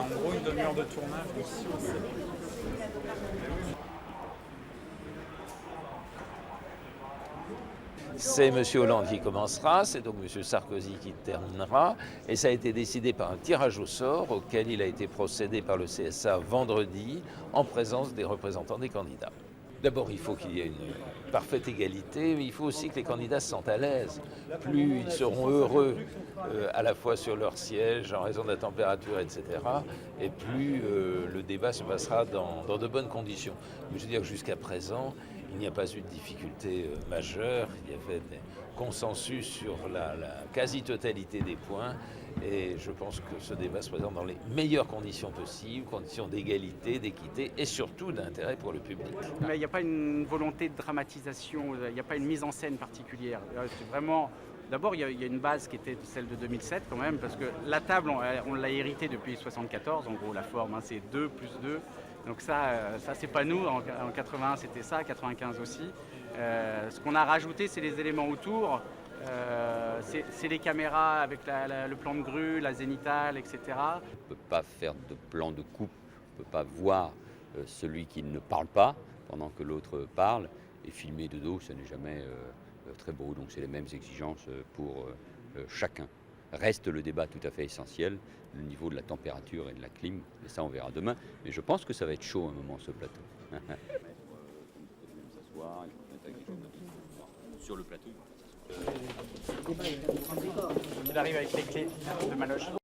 a en gros une demi-heure de tournage ici aussi. C'est M. Hollande qui commencera, c'est donc M. Sarkozy qui terminera, et ça a été décidé par un tirage au sort auquel il a été procédé par le CSA vendredi en présence des représentants des candidats. D'abord, il faut qu'il y ait une parfaite égalité, mais il faut aussi que les candidats se sentent à l'aise. Plus ils seront heureux à la fois sur leur siège, en raison de la température, etc., et plus le débat se passera dans de bonnes conditions. Mais je veux dire que jusqu'à présent, il n'y a pas eu de difficulté majeure. Il y avait des consensus sur la quasi-totalité des points. Et je pense que ce débat se présente dans les meilleures conditions possibles, conditions d'égalité, d'équité et surtout d'intérêt pour le public. Mais il n'y a pas une volonté de dramatisation, il n'y a pas une mise en scène particulière. C'est vraiment... D'abord, il y a une base qui était celle de 2007 quand même, parce que la table, on l'a héritée depuis 1974, en gros la forme, hein, c'est 2 plus 2. Donc ça c'est pas nous, en 81 c'était ça, 95 aussi. Ce qu'on a rajouté, c'est les éléments autour, c'est les caméras avec le plan de grue, la zénitale, etc. On ne peut pas faire de plan de coupe, on ne peut pas voir celui qui ne parle pas pendant que l'autre parle, et filmer de dos, ça n'est jamais très beau, donc c'est les mêmes exigences pour chacun. Reste le débat tout à fait essentiel, le niveau de la température et de la clim, et ça on verra demain, mais je pense que ça va être chaud à un moment ce plateau. Sur le plateau, Il arrive avec les clés de ma loge.